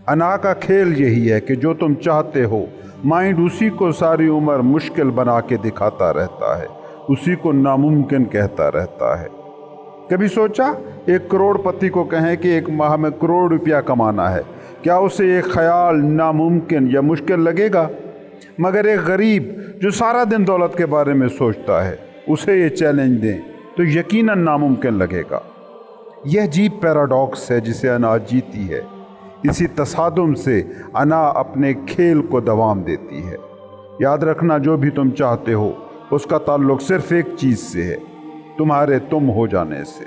अना का खेल यही है कि जो तुम चाहते हो माइंड उसी को सारी उम्र मुश्किल बना के दिखाता रहता है, उसी को नामुमकिन कहता रहता है। कभी सोचा एक करोड़पति को कहें कि एक माह में करोड़ रुपया कमाना है, क्या उसे ये ख्याल नामुमकिन या मुश्किल लगेगा? मगर एक गरीब जो सारा दिन दौलत के बारे में सोचता है, उसे ये चैलेंज दें तो यकीनन नामुमकिन लगेगा। यह अजीब पैराडॉक्स है जिसे अना जीती है। इसी तसादुम से अना अपने खेल को दवाम देती है। याद रखना, जो भी तुम चाहते हो उसका ताल्लुक सिर्फ एक चीज़ से है, तुम्हारे तुम हो जाने से।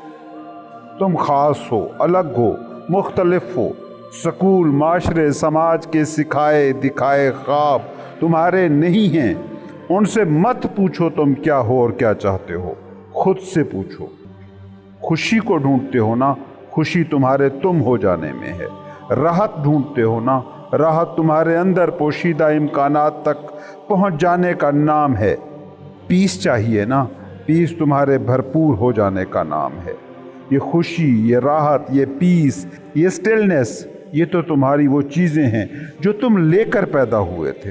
तुम ख़ास हो, अलग हो, मुख्तलिफ हो। स्कूल, माशरे, समाज के सिखाए दिखाए ख्वाब तुम्हारे नहीं हैं। उनसे मत पूछो तुम क्या हो और क्या चाहते हो, खुद से पूछो। खुशी को ढूंढते हो ना, खुशी तुम्हारे तुम हो जाने में है। राहत ढूंढते हो ना, राहत तुम्हारे अंदर पोशीदा इम्कानात तक पहुंच जाने का नाम है। पीस चाहिए ना, पीस तुम्हारे भरपूर हो जाने का नाम है। ये खुशी, ये राहत, ये पीस, ये स्टिलनेस, ये तो तुम्हारी वो चीज़ें हैं जो तुम लेकर पैदा हुए थे।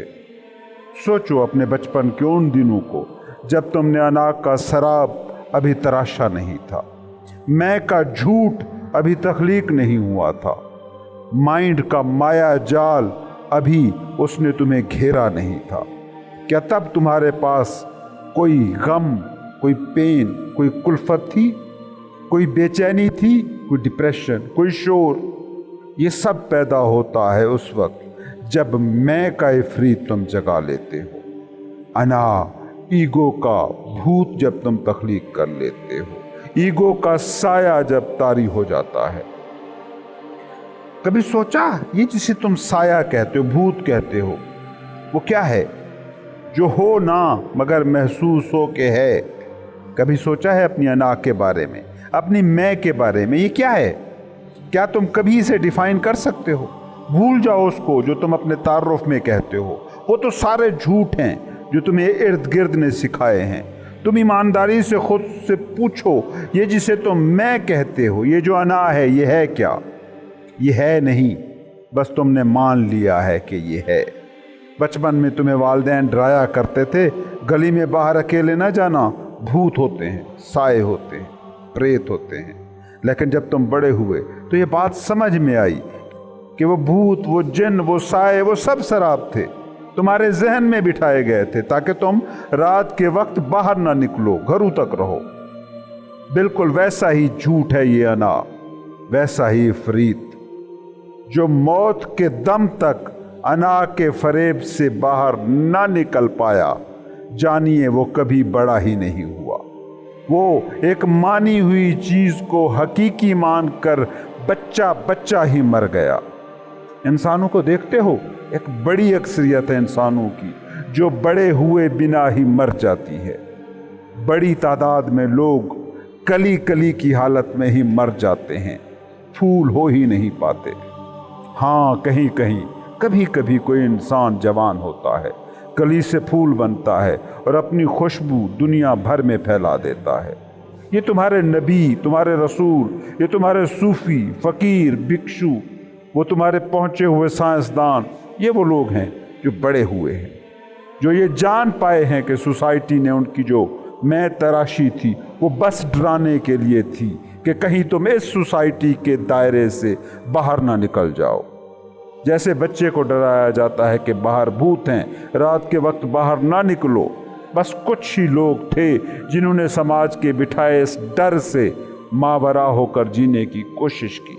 सोचो अपने बचपन के उन दिनों को जब तुमने अना का शराब अभी तराशा नहीं था, मैं का झूठ अभी तख्लीक नहीं हुआ था, माइंड का माया जाल अभी उसने तुम्हें घेरा नहीं था। क्या तब तुम्हारे पास कोई गम, कोई पेन, कोई कुल्फत थी, कोई बेचैनी थी, कोई डिप्रेशन, कोई शोर? ये सब पैदा होता है उस वक्त जब मैं का इफरीत तुम जगा लेते हो। अना, ईगो का भूत जब तुम तख्लीक कर लेते हो, ईगो का साया जब तारी हो जाता है। कभी सोचा ये जिसे तुम साया कहते हो, भूत कहते हो, वो क्या है? जो हो ना मगर महसूस हो के है। कभी सोचा है अपनी अना के बारे में, अपनी मैं के बारे में? ये क्या है? क्या तुम कभी इसे डिफाइन कर सकते हो? भूल जाओ उसको जो तुम अपने तारुफ में कहते हो। वो तो सारे झूठ हैं जो तुम्हें इर्द गिर्द ने सिखाए हैं। तुम ईमानदारी से खुद से पूछो, ये जिसे तुम मैं कहते हो, ये जो अना है, ये है क्या? ये है नहीं, बस तुमने मान लिया है कि ये है। बचपन में तुम्हें वालिदैन डराया करते थे, गली में बाहर अकेले ना जाना, भूत होते हैं, साए होते हैं, प्रेत होते हैं। लेकिन जब तुम बड़े हुए तो ये बात समझ में आई कि वो भूत, वो जिन, वो साए, वो सब शराब थे, तुम्हारे जहन में बिठाए गए थे ताकि तुम रात के वक्त बाहर ना निकलो, घरों तक रहो। बिल्कुल वैसा ही झूठ है ये अना, वैसा ही इफरीत जो मौत के दम तक अना के फरेब से बाहर ना निकल पाया। जानिए वो कभी बड़ा ही नहीं हुआ। वो एक मानी हुई चीज को हकीकी मानकर बच्चा बच्चा ही मर गया। इंसानों को देखते हो, एक बड़ी अक्सरियत है इंसानों की जो बड़े हुए बिना ही मर जाती है। बड़ी तादाद में लोग कली कली की हालत में ही मर जाते हैं, फूल हो ही नहीं पाते। हाँ, कहीं कहीं कभी कभी कोई इंसान जवान होता है, कली से फूल बनता है और अपनी खुशबू दुनिया भर में फैला देता है। ये तुम्हारे नबी, तुम्हारे रसूल, ये तुम्हारे सूफी, फकीर, भिक्षु, वो तुम्हारे पहुँचे हुए साइंसदान, ये वो लोग हैं जो बड़े हुए हैं, जो ये जान पाए हैं कि सोसाइटी ने उनकी जो मैं तराशी थी वो बस डराने के लिए थी कि कहीं तुम इस सोसाइटी के दायरे से बाहर ना निकल जाओ। जैसे बच्चे को डराया जाता है कि बाहर भूत हैं, रात के वक्त बाहर ना निकलो। बस कुछ ही लोग थे जिन्होंने समाज के बिठाए इस डर से मावरा होकर जीने की कोशिश की,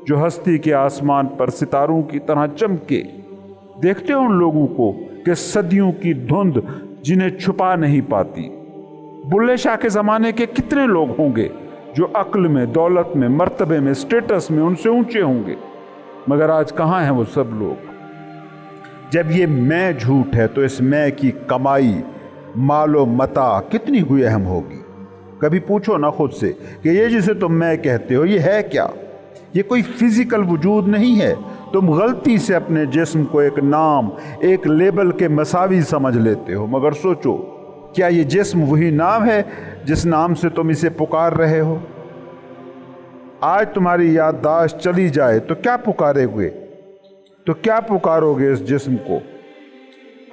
जो हस्ती के आसमान पर सितारों की तरह चमके। देखते हो उन लोगों को कि सदियों की धुंध जिन्हें छुपा नहीं पाती। बुल्ले शाह के ज़माने के कितने लोग होंगे जो अक्ल में, दौलत में, मर्तबे में, स्टेटस में उनसे ऊंचे होंगे, मगर आज कहाँ हैं वो सब लोग? जब ये मैं झूठ है तो इस मैं की कमाई, मालो मता कितनी हुई अहम होगी। कभी पूछो ना खुद से कि ये जिसे तुम मैं कहते हो ये है क्या? ये कोई फिजिकल वजूद नहीं है। तुम गलती से अपने जिस्म को एक नाम, एक लेबल के मसावी समझ लेते हो, मगर सोचो क्या ये जिस्म वही नाम है जिस नाम से तुम इसे पुकार रहे हो? आज तुम्हारी याददाश्त चली जाए तो क्या पुकारे हुए? तो क्या पुकारोगे इस जिस्म को?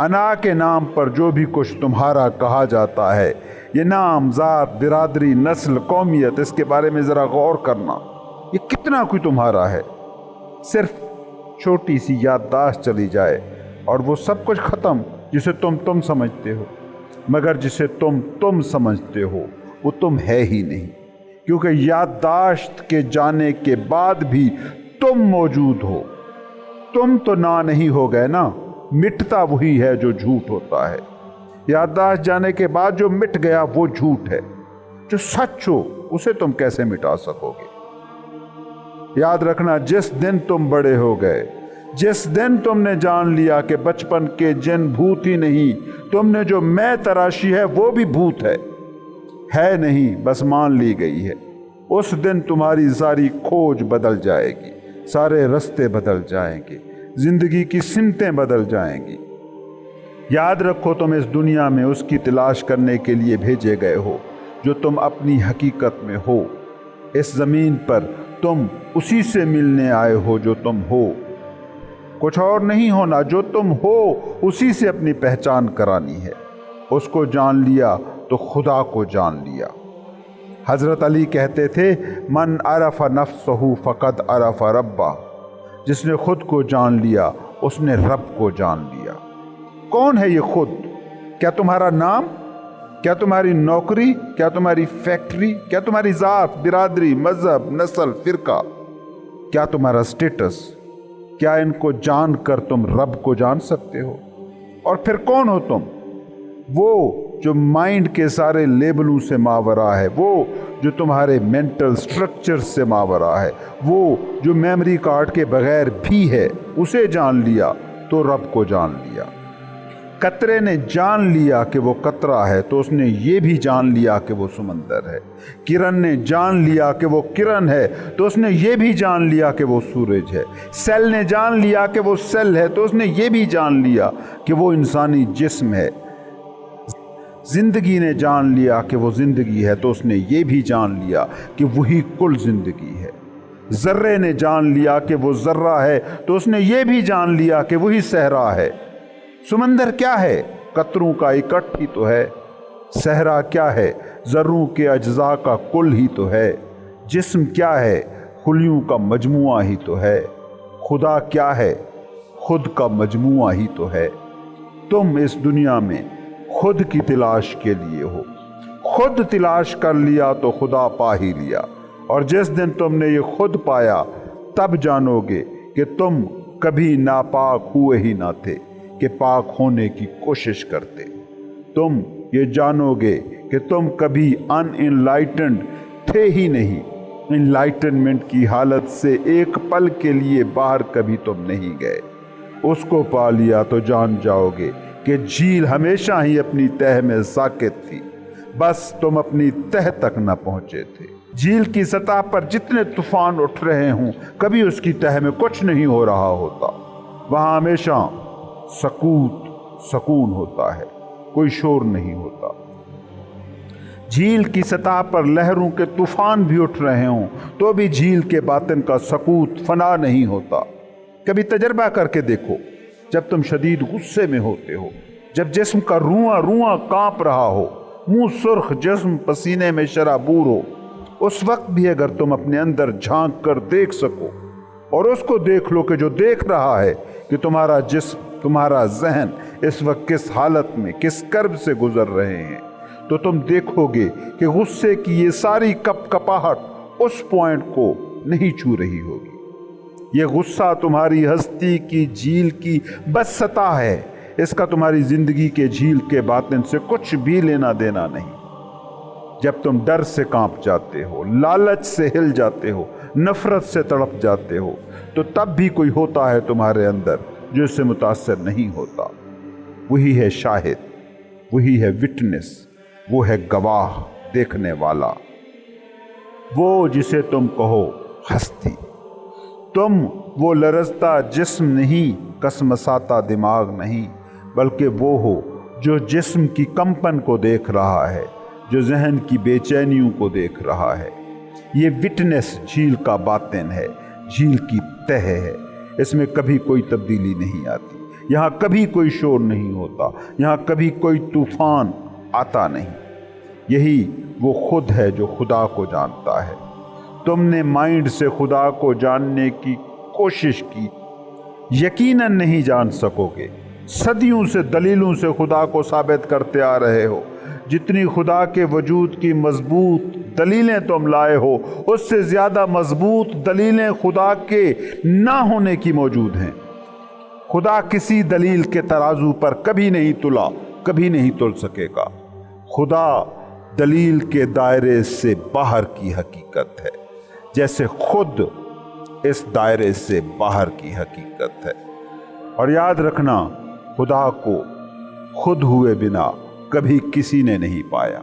अना के नाम पर जो भी कुछ तुम्हारा कहा जाता है, ये नाम, ज़ात, बिरादरी, नस्ल, कौमियत, इसके बारे में ज़रा गौर करना, ये कितना कोई तुम्हारा है। सिर्फ छोटी सी याददाश्त चली जाए और वो सब कुछ ख़त्म जिसे तुम समझते हो। मगर जिसे तुम समझते हो वो तुम है ही नहीं, क्योंकि याददाश्त के जाने के बाद भी तुम मौजूद हो। तुम तो ना नहीं हो गए ना, मिटता वही है जो झूठ होता है। याददाश्त जाने के बाद जो मिट गया वो झूठ है, जो सच हो उसे तुम कैसे मिटा सकोगे? याद रखना, जिस दिन तुम बड़े हो गए, जिस दिन तुमने जान लिया कि बचपन के जिन भूत ही नहीं, तुमने जो मैं तराशी है वो भी भूत है नहीं, बस मान ली गई है, उस दिन तुम्हारी सारी खोज बदल जाएगी, सारे रास्ते बदल जाएंगे, जिंदगी की सिमतें बदल जाएंगी। याद रखो, तुम इस दुनिया में उसकी तलाश करने के लिए भेजे गए हो जो तुम अपनी हकीकत में हो। इस ज़मीन पर तुम उसी से मिलने आए हो जो तुम हो, कुछ और नहीं होना। जो तुम हो उसी से अपनी पहचान करानी है। उसको जान लिया तो खुदा को जान लिया। हज़रत अली कहते थे, मन अरफ़ नफ्सहु फ़क़द अरफ़ रब्बा, जिसने खुद को जान लिया उसने रब को जान लिया। कौन है ये खुद? क्या तुम्हारा नाम? क्या तुम्हारी नौकरी? क्या तुम्हारी फैक्ट्री? क्या तुम्हारी ज़ात, बिरादरी, मज़हब, नस्ल, फ़िरका? क्या तुम्हारा स्टेटस? क्या इनको जान कर तुम रब को जान सकते हो? और फिर कौन हो तुम? वो जो माइंड के सारे लेबलों से मावरा है, वो जो तुम्हारे मेंटल स्ट्रक्चर से मावरा है, वो जो मेमोरी कार्ड के बगैर भी है, उसे जान लिया तो रब को जान लिया। कतरे ने जान लिया कि वो कतरा है तो उसने ये भी जान लिया कि वो समंदर है। किरण ने जान लिया कि वो किरण है तो उसने ये भी जान लिया कि वो सूरज है। सेल ने जान लिया कि वो सेल है तो उसने ये भी जान लिया कि वो इंसानी जिस्म है। जिंदगी ने जान लिया कि वो जिंदगी है तो उसने ये भी जान लिया कि वही कुल जिंदगी है। जर्रे ने जान लिया कि वो जर्रा है तो उसने ये भी जान लिया कि वही सहरा है। समंदर क्या है? कतरों का इकट्ठ ही तो है। सहरा क्या है? ज़र्रों के अज्जा का कुल ही तो है। जिस्म क्या है? खुलियों का मजमुआ ही तो है। खुदा क्या है? खुद का मजमुआ ही तो है। तुम इस दुनिया में खुद की तलाश के लिए हो। खुद तलाश कर लिया तो खुदा पा ही लिया। और जिस दिन तुमने ये खुद पाया तब जानोगे कि तुम कभी नापाक हुए ही ना थे कि पाक होने की कोशिश करते। तुम ये जानोगे कि तुम कभी अनइनलाइटेंड थे ही नहीं। इनलाइटनमेंट की हालत से एक पल के लिए बाहर कभी तुम नहीं गए। उसको पा लिया तो जान जाओगे कि झील हमेशा ही अपनी तह में साकित थी, बस तुम अपनी तह तक न पहुंचे थे। झील की सतह पर जितने तूफान उठ रहे हों, कभी उसकी तह में कुछ नहीं हो रहा होता। वहां हमेशा सकून होता है, कोई शोर नहीं होता। झील की सतह पर लहरों के तूफान भी उठ रहे हों तो भी झील के बातिन का सकूत फना नहीं होता। कभी तजर्बा करके देखो, जब तुम शदीद गुस्से में होते हो, जब जिस्म का रुआं कांप रहा हो, मुंह सुर्ख, जिस्म पसीने में शराबूर हो, उस वक्त भी अगर तुम अपने अंदर झांक कर देख सको और उसको देख लो कि जो देख रहा है कि तुम्हारा जिस्म, तुम्हारा जहन इस वक्त किस हालत में, किस कर्ब से गुजर रहे हैं, तो तुम देखोगे कि गुस्से की ये सारी कपकपाहट उस पॉइंट को नहीं छू रही होगी। ये गुस्सा तुम्हारी हस्ती की झील की बस सतह है। इसका तुम्हारी जिंदगी के झील के बातिन से कुछ भी लेना देना नहीं। जब तुम डर से कांप जाते हो, लालच से हिल जाते हो, नफरत से तड़प जाते हो, तो तब भी कोई होता है तुम्हारे अंदर जो इससे मुतासर नहीं होता। वही है शाहिद, वही है विटनेस, वो है गवाह, देखने वाला, वो जिसे तुम कहो हस्ती। तुम वो लरजता जिस्म नहीं, कसमसाता दिमाग नहीं, बल्कि वो हो जो जिस्म की कंपन को देख रहा है, जो जहन की बेचैनियों को देख रहा है। ये विटनेस झील का बातिन है, झील की तह है। اس میں کبھی کوئی تبدیلی نہیں آتی، یہاں کبھی کوئی شور نہیں ہوتا، یہاں کبھی کوئی طوفان آتا نہیں۔ یہی وہ خود ہے جو خدا کو جانتا ہے۔ تم نے مائنڈ سے خدا کو جاننے کی کوشش کی، یقیناً نہیں جان سکو گے۔ صدیوں سے دلیلوں سے خدا کو ثابت کرتے آ رہے ہو، جتنی خدا کے وجود کی مضبوط دلیلیں تم لائے ہو، اس سے زیادہ مضبوط دلیلیں خدا کے نہ ہونے کی موجود ہیں۔ خدا کسی دلیل کے ترازو پر کبھی نہیں تلا، کبھی نہیں تل سکے گا۔ خدا دلیل کے دائرے سے باہر کی حقیقت ہے، جیسے خود اس دائرے سے باہر کی حقیقت ہے۔ اور یاد رکھنا، خدا کو خود ہوئے بنا کبھی کسی نے نہیں پایا۔